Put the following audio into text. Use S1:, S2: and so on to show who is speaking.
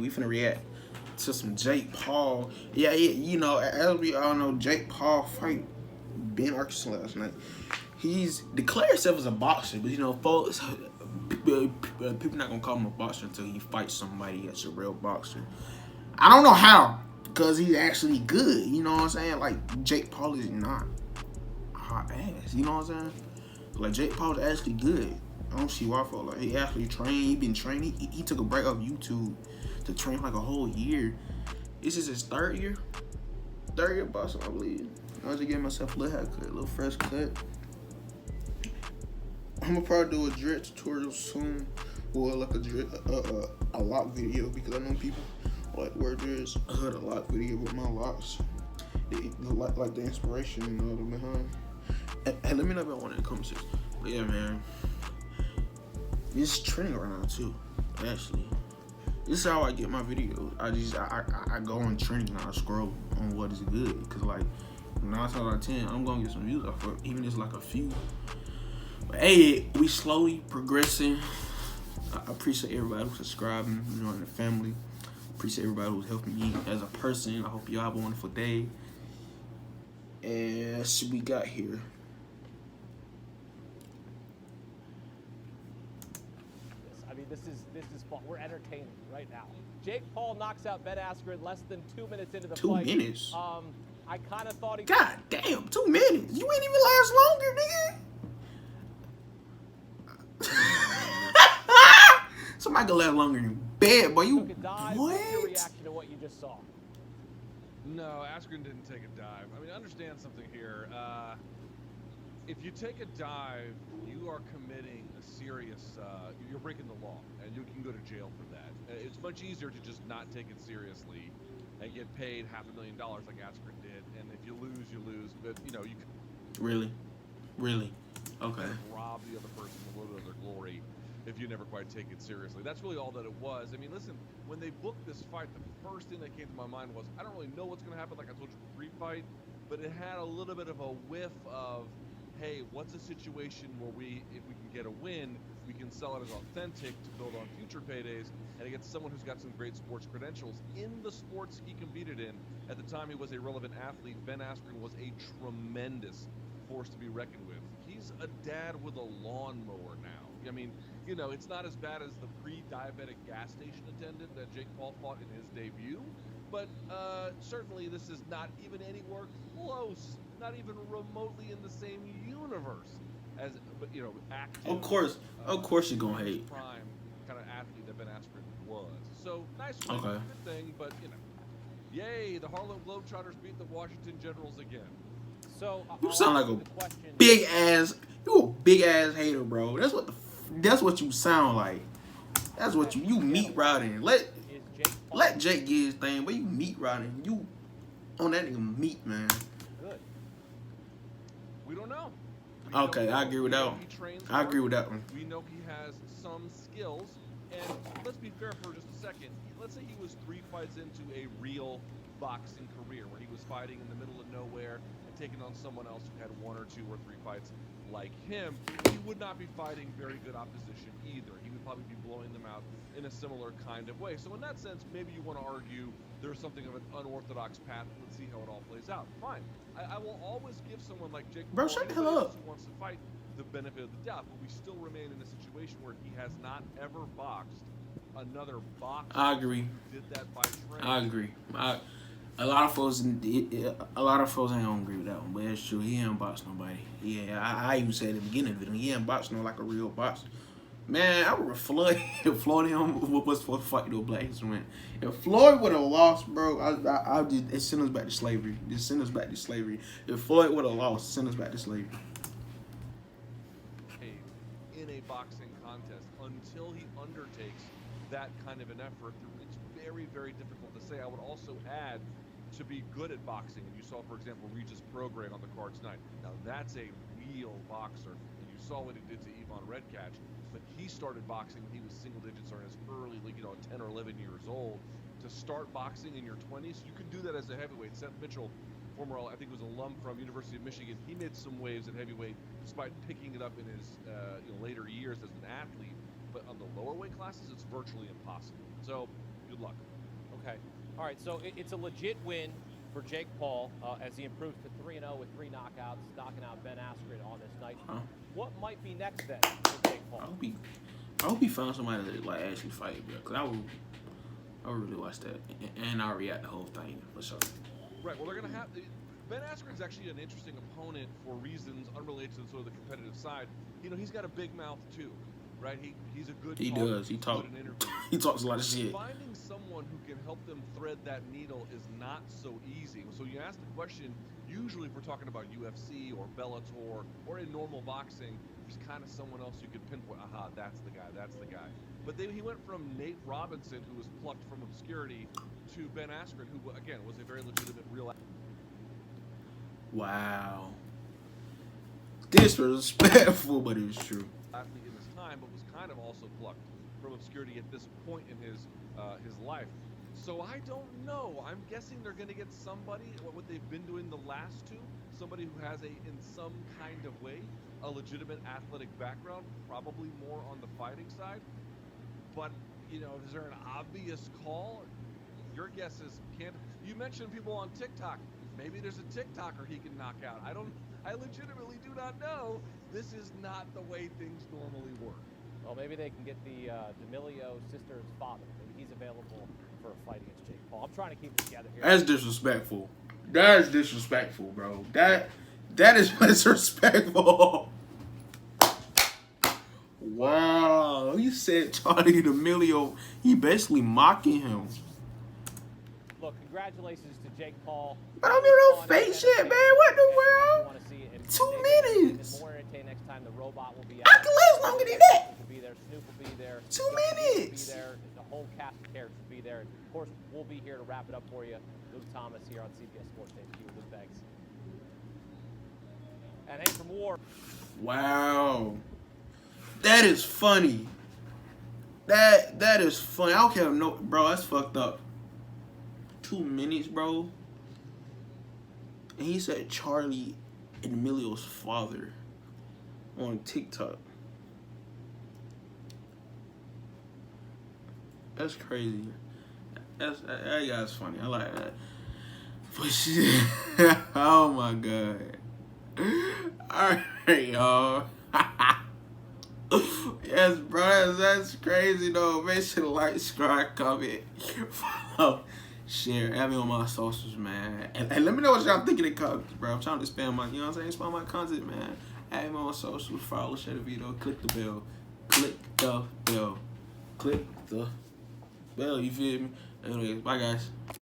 S1: we finna react to some Jake Paul. Yeah, you know, as we all know, Jake Paul fight Ben Askren last night. He's declared himself as a boxer, but you know, folks, people not gonna call him a boxer until he fights somebody that's a real boxer. I don't know how, because he's actually good. You know what I'm saying? Like, Jake Paul is not hot ass. You know what I'm saying? Like, Jake Paul is actually good. I don't see why for like he actually trained. He been training. He took a break off YouTube to train like a whole year. This is his third year boxing, I believe. I was just getting myself a little haircut, a little fresh cut. I'm gonna probably do a dread tutorial soon, or like a lock video, because I know people like wear dreads. I heard a lock video with my locks. Like the inspiration, you know, behind. Hey, let me know if y'all want to come to this. But yeah, man. It's trending right now too, actually. This is how I get my videos. I go on trending and I scroll on what is good. Cause like 9 times out of 10, I'm gonna get some views off of it, even if it's like a few. But hey, we slowly progressing. I appreciate everybody who's subscribing, you know, in the family. Appreciate everybody who's helping me as a person. I hope y'all have a wonderful day. And what we got here?
S2: This is fun. We're entertaining right now. Jake Paul knocks out Ben Askren less than 2 minutes into the fight.
S1: 2 minutes?
S2: I kind of thought he...
S1: God damn, 2 minutes? You ain't even last longer, nigga. Somebody can last longer than bed, boy. You... What?
S2: What's your reaction to what you just saw?
S3: No, Askren didn't take a dive. I mean, understand something here. If you take a dive, you are committing a serious, you're breaking the law, and you can go to jail for that. It's much easier to just not take it seriously and get paid $500,000 like Askren did, and if you lose, you lose. But, you know, you can...
S1: Really? Okay.
S3: Rob the other person a little bit of their glory if you never quite take it seriously. That's really all that it was. I mean, listen, when they booked this fight, the first thing that came to my mind was, I don't really know what's going to happen, like I told you, pre-fight, but it had a little bit of a whiff of, hey, what's a situation where if we can get a win, we can sell it as authentic to build on future paydays, and against someone who's got some great sports credentials in the sports he competed in. At the time he was a relevant athlete, Ben Askren was a tremendous force to be reckoned with. He's a dad with a lawnmower now. I mean, you know, it's not as bad as the pre-diabetic gas station attendant that Jake Paul fought in his debut, but certainly this is not even anywhere close, not even remotely in the same universe as, but you know, active. Of
S1: course you're gonna hate.
S3: Prime kind of athlete that Ben Askren was. So nice win,
S1: Okay.
S3: Good thing, but you know, yay, the Harlem Globetrotters beat the Washington Generals again.
S2: So
S1: You sound like a big ass hater, bro. That's what you sound like. That's what you meat riding. Let Jake get his thing, but you meat riding. You on that nigga meat, man.
S2: Good.
S3: We don't know.
S1: Okay, I agree with that one. I agree with that one.
S3: We know he has some skills, and let's be fair for just a second. Let's say he was 3 fights into a real boxing career where he was fighting in the middle of nowhere and taking on someone else who had 1 or 2 or 3 fights like him. He would not be fighting very good opposition either. He would probably be blowing them out in a similar kind of way. So in that sense, maybe you want to argue there's something of an unorthodox path. Let's see how it all plays out. Fine. I will always give someone like Jake Paul,
S1: shut the hell up,
S3: who wants to fight, the benefit of the doubt, but we still remain in a situation where he has not ever boxed another boxer.
S1: I agree.
S3: Who did that by training.
S1: I agree. A lot of folks ain't gonna agree with that one, but it's true. He ain't boxed nobody. Yeah, I even said at the beginning of it, he ain't boxed no like a real boxer. Man, I would have Floyd him was for a fight to a black man. If Floyd would have lost, bro, I just send us back to slavery. Just send us back to slavery. If Floyd would have lost, send us back to slavery.
S3: In a boxing contest, until he undertakes that kind of an effort, it's very, very difficult to say. I would also add, to be good at boxing, and you saw, for example, Regis Prograis on the card tonight. Now that's a real boxer, and you saw what he did to Ivan Redkach. But he started boxing when he was single digits or in his early, 10 or 11 years old. To start boxing in your 20s, you can do that as a heavyweight. Seth Mitchell, former, I think was alum from University of Michigan, he made some waves at heavyweight despite picking it up in his later years as an athlete. But on the lower weight classes, it's virtually impossible. So, good luck.
S2: Okay. All right, so it's a legit win for Jake Paul as he improves to 3-0 with 3 knockouts, knocking out Ben Askren on this night.
S1: Huh?
S2: What might be next then for Jake Paul?
S1: I hope he found somebody that like actually fight, bro. Cause I would really watch that, and I'll react the whole thing for sure.
S3: Right. Well, they're gonna have Ben Askren's actually an interesting opponent for reasons unrelated to sort of the competitive side. You know, he's got a big mouth too, right? He's a good.
S1: He
S3: talker.
S1: does. He
S3: He's
S1: talks.
S3: good in interviews.
S1: He talks a lot of shit.
S3: Finding someone who can help them thread that needle is not so easy. So you ask the question. Usually, if we're talking about UFC or Bellator or in normal boxing, there's kind of someone else you could pinpoint. Aha, that's the guy. That's the guy. But he went from Nate Robinson, who was plucked from obscurity, to Ben Askren, who again was a very legitimate, real.
S1: Wow. Disrespectful, but it was true.
S3: Athlete in his time, but was kind of also plucked from obscurity at this point in his life. So I don't know. I'm guessing they're going to get somebody, what they've been doing the last two, somebody who has in some kind of way, a legitimate athletic background, probably more on the fighting side. But, you know, is there an obvious call? Your guess is you mentioned people on TikTok. Maybe there's a TikToker he can knock out. I legitimately do not know. This is not the way things normally work.
S2: Well, maybe they can get the D'Amelio sister's father. Maybe he's available for a fight against Jake Paul. I'm trying to keep it together here.
S1: That's disrespectful. That is disrespectful, bro. That is disrespectful. Wow. He said Charlie D'Amelio. He basically mocking him.
S2: Look, congratulations to Jake Paul.
S1: But I'm no fake shit, man. What the world? 2 minutes.
S2: And more entertaining next time. The robot will be
S1: I
S2: out.
S1: can last longer than that.
S2: Will be there. Snoop will be there.
S1: 2
S2: Will
S1: minutes.
S2: be there. The whole cast of characters will be there. And of course, we'll be here to wrap it up for you. Luke Thomas here on CBS Sports HQ with Luke Banks. And hey, from War.
S1: Wow. That is funny. That is funny. I don't care. No, bro, that's fucked up. 2 minutes, bro. And he said Charlie and Emilio's father on TikTok. That's crazy. That guy's funny. I like that. But shit. Oh my god. Alright, y'all. Yes, bro. That's crazy though. Make sure to like, subscribe, comment, follow, share. Add me on my socials, man. And let me know what y'all think in the comments, bro. I'm trying to expand my, you know what I'm saying? Expand my content, man. Add me on my socials, follow, share the video, click the bell. Click the bell. Click the bell, you feel me? Anyways, bye guys.